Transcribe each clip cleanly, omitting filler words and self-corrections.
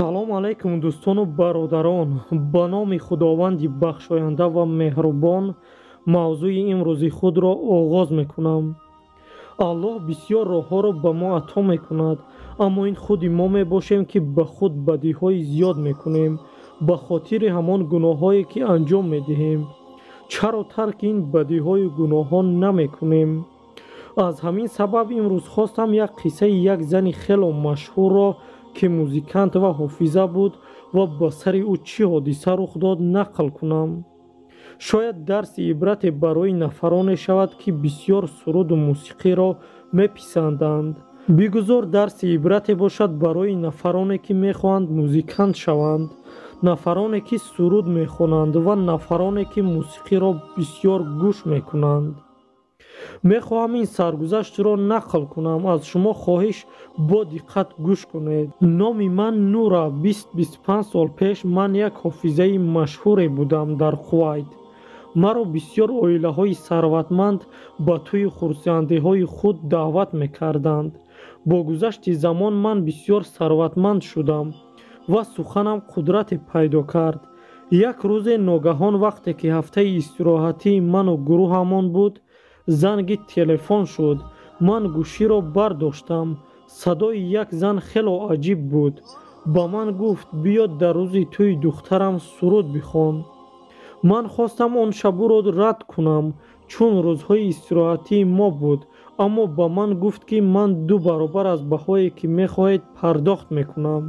салом алайкум дӯстону бародарон. Ба номи худованди бахшоянда ва меҳрубон мавзӯи имрӯзи худро оғоз мекунам. аллоҳ бисёр роҳҳоро ба мо ато мекунад, аммо ин худи мо мебошем ки ба худ бадиҳои зиёд мекунем ба хотири ҳамон гуноҳҳое ки анҷом медиҳем. чаро тарки ин бадиҳою гуноҳҳо намекунем? аз ҳамин сабаб имрӯз хостам як қиссаи як зани хело машҳурро ки музикант ва ҳофиза буд ва ба сари ӯ чӣ ҳодиса рух дод нақл кунам. шояд дарси ибрате барои нафароне шавад ки бисёр суруду мусиқиро меписанданд. бигузор дарси ибрате бошад барои нафароне ки мехоҳанд музикант шаванд, нафароне ки суруд мехонанд ва нафароне ки мусиқиро бисёр гӯш мекунанд. мехоҳам ин саргузаштро нақл кунам. аз шумо хоҳиш бо диққат гӯш кунед. номи ман нура. 20-25 сол пеш ман як ҳофизаи машҳуре будам дар кувайт. маро бисёр оилаҳои сарватманд ба тӯи хурсандиҳои худ даъват мекарданд. бо гузашти замон ман бисёр сарватманд шудам ва суханам қудрате пайдо кард. як рӯзе ногаҳон вақте ки ҳафтаи истироҳатии ману гурӯҳамон буд, занги телефон шуд. ман гӯширо бардоштам. садои як зан хело аҷиб буд. ба ман гуфт биё дар рӯзи тӯи духтарам суруд бихон. ман хостам он шабуро рад кунам, чун рӯзҳои истироҳатии мо буд, аммо ба ман гуфт ки ман 2 баробар аз баҳое ки мехоҳед пардохт мекунам.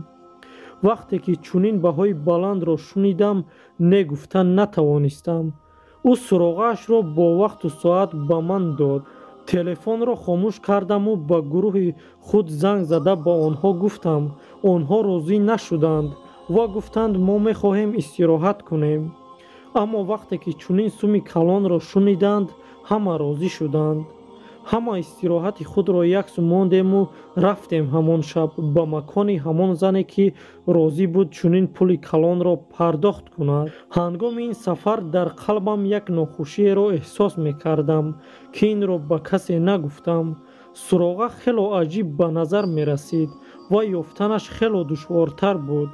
вақте ки чунин баҳои баландро шунидам, негуфтан натавонистам. ӯ суроғаашро бо вақту соат ба ман дод. телефонро хомӯш кардаму ба гурӯҳи худ занг зада ба онҳо гуфтам. онҳо розӣ нашуданд ва гуфтанд мо мехоҳем истироҳат кунем. аммо вақте ки чунин суми калонро шуниданд, ҳама розӣ шуданд. ҳама истироҳати худро яксу мондему рафтем ҳамон шаб ба макони ҳамон зане ки розӣ буд чунин пули калонро пардохт кунад. ҳангоми ин сафар дар қалбам як нохушиеро эҳсос мекардам ки инро ба касе нагуфтам. суроға хело аҷиб ба назар мерасид ва ёфтанаш хело душвортар буд.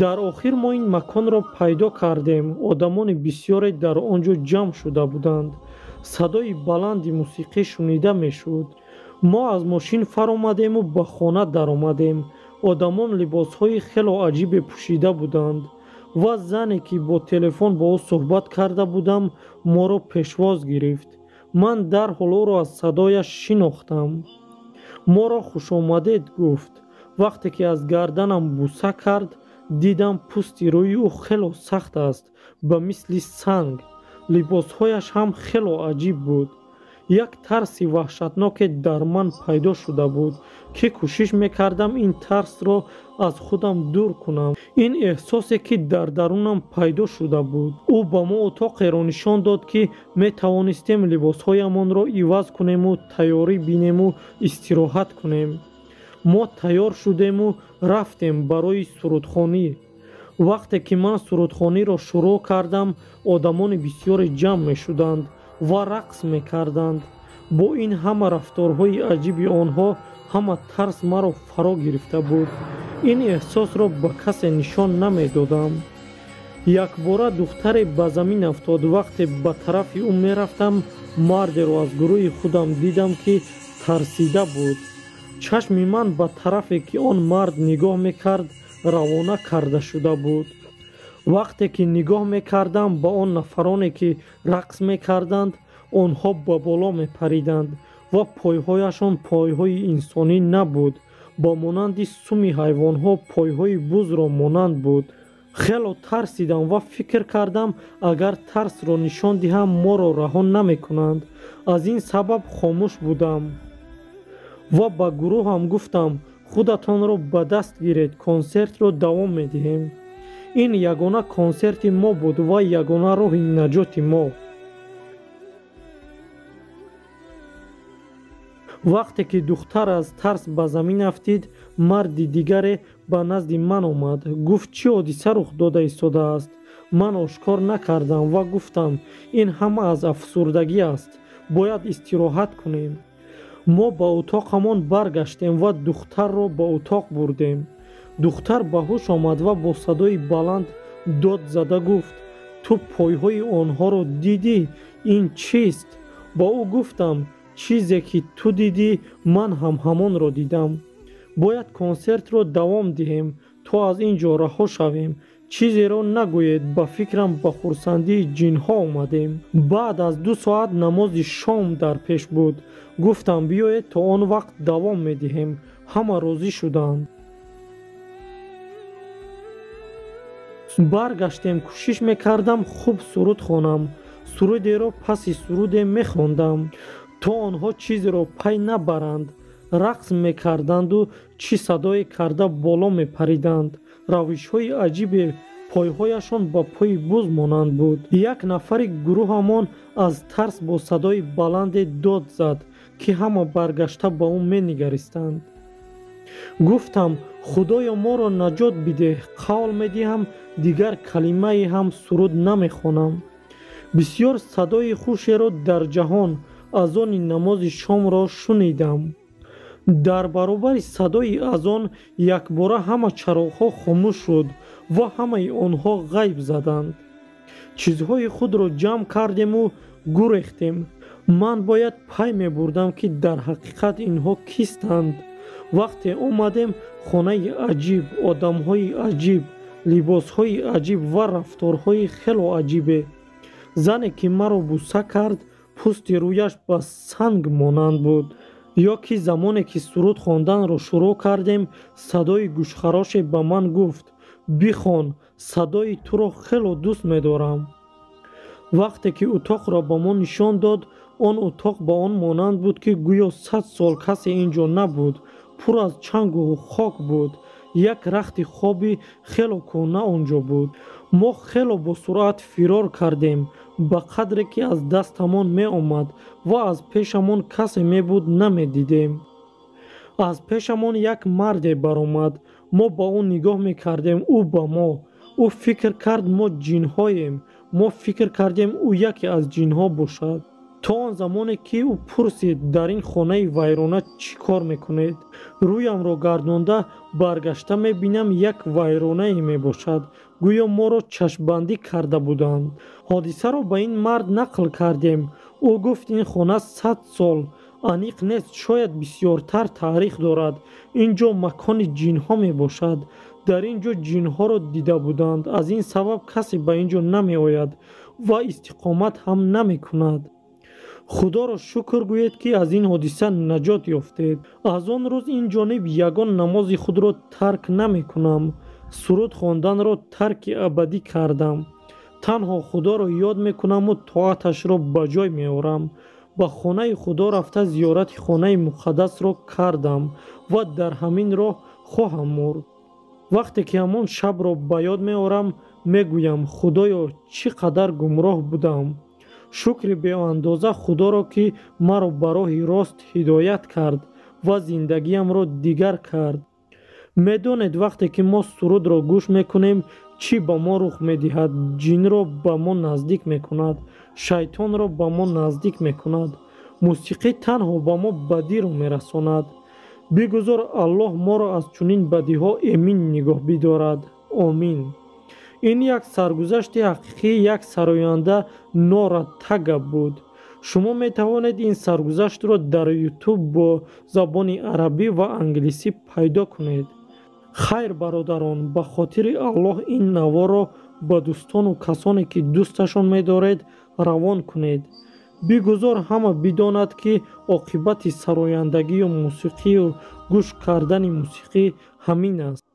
дар охир мо ин маконро пайдо кардем. одамони бисёре дар он ҷо ҷамъ шуда буданд. садои баланди мусиқӣ шунида мешуд. мо аз мошин фаромадему ба хона даромадем. одамон либосҳои хело аҷибе пӯшида буданд ва зане ки бо телефон бо ӯ суҳбат карда будам, моро пешвоз гирифт. ман дарҳол ӯро аз садояш шинохтам. моро хушомадед гуфт. вақте ки аз гарданам буса кард, дидам пӯсти рӯи ӯ хело сахт аст, ба мисли санг. либосҳояш ҳам хело аҷиб буд. як тарси ваҳшатноке дар ман пайдо шуда буд ки кӯшиш мекардам ин тарсро аз худам дур кунам. ин эҳсосе ки дар дарунам пайдо шуда буд. ӯ ба мо утоқеро нишон дод ки метавонистем либосҳоямонро иваз кунему тайёрӣ бинему истироҳат кунем. мо тайёр шудему рафтем барои сурудхонӣ. вақте ки ман сурудхониро шурӯъ кардам, одамони бисёре ҷамъ мешуданд ва рақс мекарданд. бо ин ҳама рафторҳои аҷиби онҳо, ҳама тарс маро фаро гирифта буд. ин эҳсосро ба касе нишон намедодам. якбора духтаре ба замин афтод. вақте ба тарафи ӯ мерафтам, мардеро аз гурӯҳи худам дидам ки тарсида буд. чашми ман ба тарафе ки он мард нигоҳ мекард равона карда шуда буд. вақте ки нигоҳ мекардам ба он нафароне ки рақс мекарданд, онҳо ба боло мепариданд ва пойҳояшон пойҳои инсонӣ набуд, ба монанди суми ҳайвонҳо пойҳои бузро монанд буд. хело тарсидам ва фикр кардам, агар тарсро нишон диҳам, моро раҳо намекунанд. аз ин сабаб хомӯш будам ва ба гурӯҳам гуфтам, худатонро ба даст гиред, консертро давом медиҳем. ин ягона консерти мо буд ва ягона роҳи наҷоти мо. вақте ки духтар аз тарс ба замин афтид, марди дигаре ба назди ман омад. гуфт чӣ ҳодиса рух дода истодааст? ман ошкор накардам ва гуфтам, ин ҳама аз афсурдагӣ аст, бояд истироҳат кунем. мо ба утоқамон баргаштем ва духтарро ба утоқ бурдем. духтар ба ҳуш омад ва бо садои баланд дод зада гуфт: ту пойҳои онҳоро дидӣ? Ин чист? Ба ӯ гуфтам: чизе ки ту дидӣ, ман ҳам ҳамонро дидам. Бояд консертро давом диҳем, то аз ин ҷо раҳо шавем. Чизеро нагӯед, ба фикрам ба хурсандии ҷинҳо омадем. Баъд аз 2 соат намози шом дар пеш буд. Гуфтам биёед то он вақт давом медиҳем. Ҳама розӣ шуданд. баргаштем, кӯшиш мекардам хуб суруд хонам. Сурудеро паси суруде мехондам, то онҳо чизеро пай набаранд. рақс мекарданду чӣ садое карда боло мепариданд. равишҳои аҷибе пойҳояшон ба пойи буз монанд буд. як нафари гурӯҳамон аз тарс бо садои баланде дод зад, ки ҳама баргашта ба ӯ менигаристанд. гуфтам: худоё моро наҷот бидеҳ, қавл медиҳам дигар калимае ҳам суруд намехонам. бисьёр садои хушеро дар ҷаҳон азони намози шомро шунидам. дар баробари садои азон якбора ҳама чароғҳо хомӯш шуд ва ҳамаи онҳо ғайб заданд. чизҳои худро ҷамъ кардему гурехтем. ман бояд пай мебурдам ки дар ҳақиқат инҳо кистанд. вақте омадем, хонаи аҷиб, одамҳои аҷиб, либосҳои аҷиб ва рафторҳои хело аҷибе. зане ки маро буса кард, пӯсти рӯяш ба санг монанд буд. ё ки замоне ки суруд хонданро шурӯъ кардем, садои гӯшхароше ба ман гуфт: бихон, садои туро хело дӯст медорам. вақте ки утоқро ба мо нишон дод, он утоқ ба он монанд буд ки гӯё 100 сол касе ин ҷо набуд. пур аз чангу хок буд. як рахти хоби хело кӯҳна он ҷо буд. мо хело бо суръат фирор кардем, ба қадре ки аз дастамон меомад ва аз пешамон касе мебуд намедидем. аз пешамон як марде баромад. мо ба ӯ нигоҳ мекардем, ӯ ба мо. ӯ фикр кард мо ҷинҳоем. мо фикр кардем ӯ яке аз ҷинҳо бошад. то он замоне ки ӯ пурсид: дар ин хонаи вайрона чӣ кор мекунед? рӯямро гардонда баргашта мебинам як вайронае мебошад. гӯё моро чашмбандӣ карда буданд. ҳодисаро ба ин мард нақл кардем. ӯ гуфт: ин хона 100 сол. аниқ нест, шояд бисьёртар таърих дорад. ин ҷо макони ҷинҳо мебошад. дар ин ҷо ҷинҳоро дида буданд. аз ин сабаб касе ба ин ҷо намеояд ва истиқомат ҳам намекунад. худоро шукр гӯед ки аз ин ҳодиса наҷот ёфтед. аз он рӯз ин ҷониб ягон намози худро тарк намекунам. суруд хонданро тарки абадӣ кардам. танҳо худоро ёд мекунаму тоаташро ба ҷой меорам. ба хонаи худо рафта зиёрати хонаи муқаддасро кардам ва дар ҳамин роҳ хоҳам мурд. вақте ки ҳамон шабро ба ёд меорам, мегӯям: худоё, чӣ қадар гумроҳ будам. шукри беандоза худоро, ки маро ба роҳи рост ҳидоят кард ва зиндагиямро дигар кард. медонед, вақте ки мо сурудро гӯш мекунем, чӣ ба мо рух медиҳад? ҷинро ба мо наздик мекунад, шайтонро ба мо наздик мекунад. мусиқӣ танҳо ба мо бадиро мерасонад. бигузор Аллоҳ моро аз чунин бадиҳо эмин нигоҳ бидорад. омин. ин як саргузашти ҳақиқӣ, як сароянда Нора Тага буд. шумо метавонед ин саргузаштро дар YouTube бо забони арабӣ ва англисӣ пайдо кунед. хайр бародарон, ба хотири Аллоҳ ин наворо ба дӯстону касоне ки дӯсташон медоред равон кунед. бигузор ҳама бидонад ки оқибати сарояндагию мусиқию гӯш кардани мусиқӣ ҳамин аст.